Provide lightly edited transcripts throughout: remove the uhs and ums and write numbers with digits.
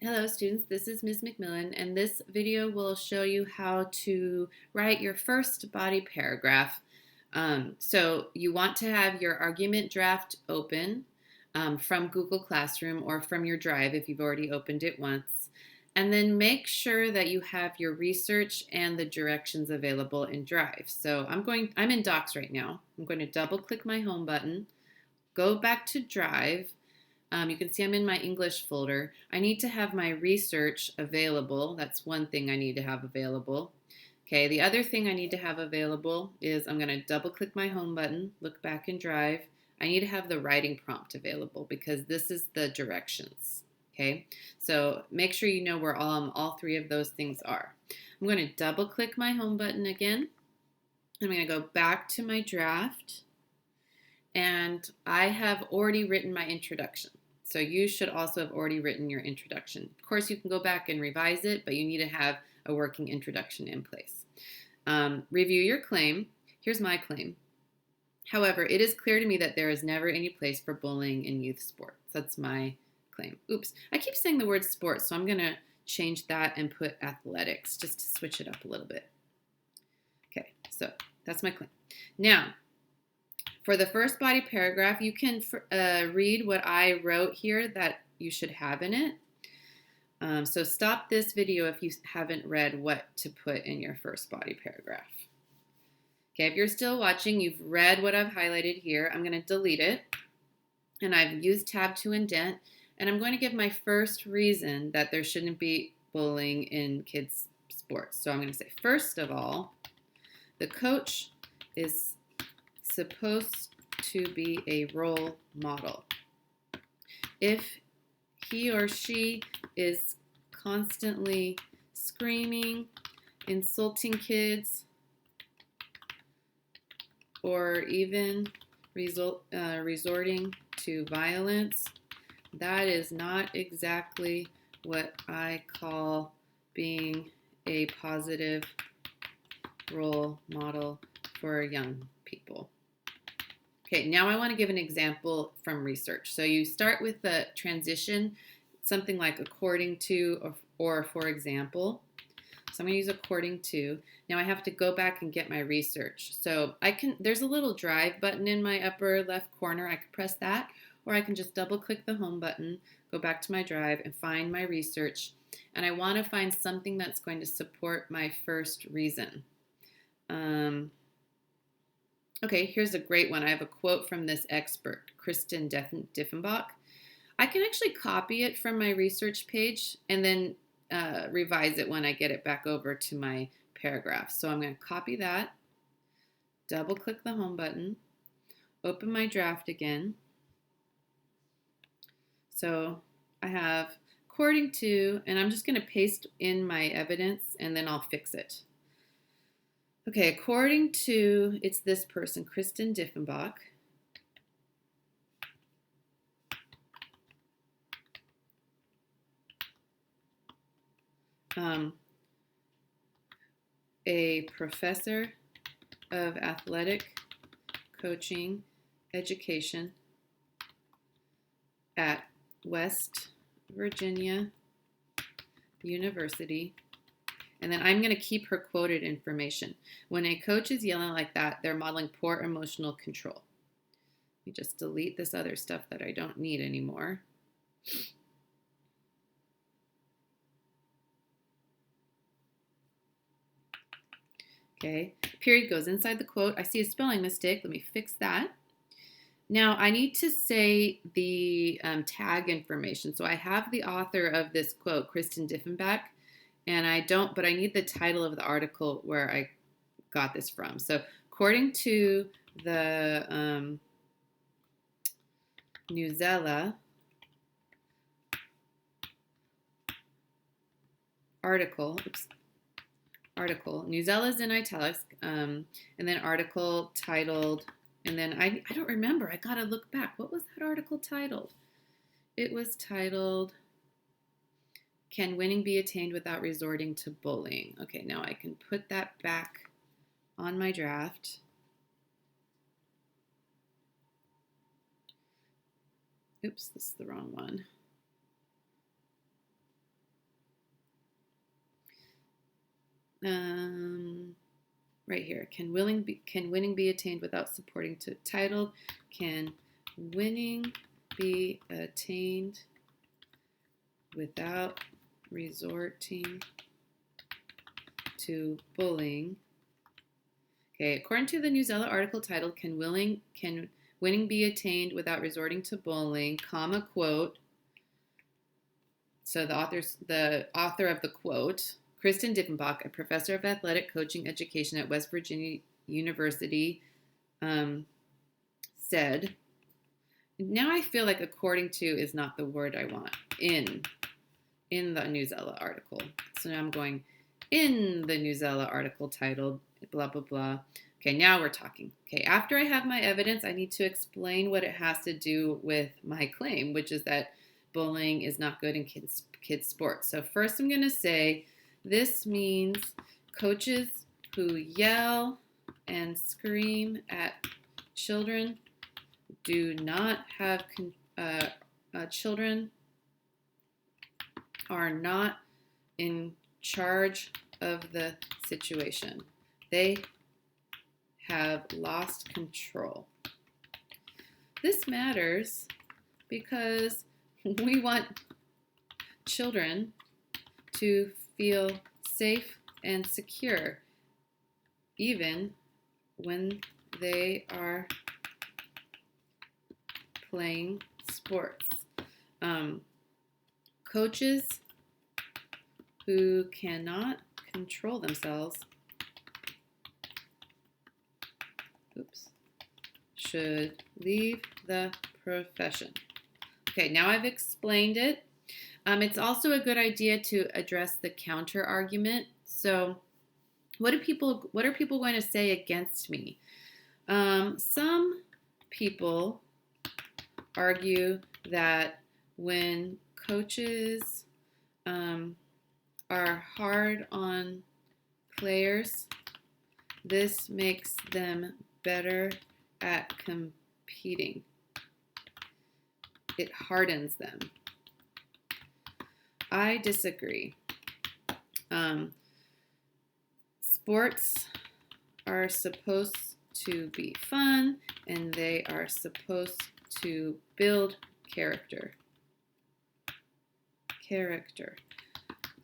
Hello students, this is Ms. McMillan and this video will show you how to write your first body paragraph. So you want to have your argument draft open from Google Classroom or from your Drive if you've already opened it once. And then make sure that you have your research and the directions available in Drive. So I'm in Docs right now. I'm going to double click my home button, go back to Drive. You can see I'm in my English folder. I need to have my research available. That's one thing I need to have available. Okay, the other thing I need to have available is I'm going to double click my home button, look back in Drive. I need to have the writing prompt available because this is the directions. Okay, so make sure you know where all three of those things are. I'm going to double click my home button again. I'm going to go back to my draft and I have already written my introduction. So you should also have already written your introduction. Of course, you can go back and revise it, but you need to have a working introduction in place. Review your claim. Here's my claim. However, it is clear to me that there is never any place for bullying in youth sports. That's my claim. Oops, I keep saying the word sports, so I'm going to change that and put athletics just to switch it up a little bit. Okay, so that's my claim. Now, for the first body paragraph, you can read what I wrote here that you should have in it. So stop this video if you haven't read what to put in your first body paragraph. Okay, if you're still watching, you've read what I've highlighted here. I'm going to delete it, and I've used tab to indent, and I'm going to give my first reason that there shouldn't be bullying in kids' sports. So I'm going to say, first of all, the coach is supposed to be a role model. If he or she is constantly screaming, insulting kids, or even resorting to violence, that is not exactly what I call being a positive role model for young people. Okay, now I want to give an example from research. So you start with the transition, something like according to or for example. So I'm going to use according to. Now I have to go back and get my research. So there's a little Drive button in my upper left corner. I could press that, or I can just double click the home button, go back to my Drive and find my research. And I want to find something that's going to support my first reason. Okay, here's a great one. I have a quote from this expert, Kristen Diffenbach. I can actually copy it from my research page and then revise it when I get it back over to my paragraph. So I'm going to copy that, double click the home button, open my draft again. So I have according to, and I'm just going to paste in my evidence and then I'll fix it. Okay, according to, it's this person, Kristen Diffenbach. A professor of athletic coaching education at West Virginia University. And then I'm going to keep her quoted information. When a coach is yelling like that, they're modeling poor emotional control. Let me just delete this other stuff that I don't need anymore. Okay, period goes inside the quote. I see a spelling mistake. Let me fix that. Now I need to say the tag information. So I have the author of this quote, Kristen Diffenbach, and I need the title of the article where I got this from. So according to the Newsella article, Newsella's in italics, and then article titled, and then I don't remember, I gotta look back. What was that article titled? It was titled, Can Winning Be Attained Without Resorting to Bullying? Okay, now I can put that back on my draft. Oops, this is the wrong one. Right here. Can winning be attained without supporting to titled? Can winning be attained without resorting to bullying? Okay, according to the Newsella article titled Can winning be attained without resorting to bullying, comma, quote. So the author of the quote, Kristen Diffenbach, a professor of athletic coaching education at West Virginia University, said, now I feel like according to is not the word I want, in the Newsella article. So now I'm going in the Newsella article titled blah, blah, blah. Okay, now we're talking. Okay, after I have my evidence, I need to explain what it has to do with my claim, which is that bullying is not good in kids sports. So first I'm going to say this means coaches who yell and scream at children do not have children are not in charge of the situation. They have lost control. This matters because we want children to feel safe and secure, even when they are playing sports. Coaches who cannot control themselves should leave the profession. Okay, now I've explained it. It's also a good idea to address the counter argument. So what are people going to say against me? Some people argue that when coaches are hard on players, this makes them better at competing. It hardens them. I disagree. Sports are supposed to be fun, and they are supposed to build character.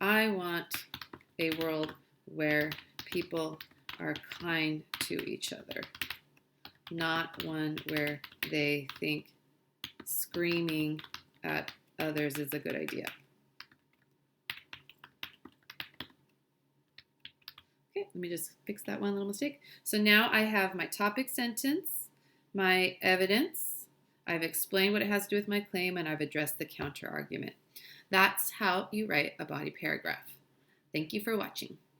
I want a world where people are kind to each other, not one where they think screaming at others is a good idea. Okay, let me just fix that one little mistake. So now I have my topic sentence, my evidence, I've explained what it has to do with my claim, and I've addressed the counter argument. That's how you write a body paragraph. Thank you for watching.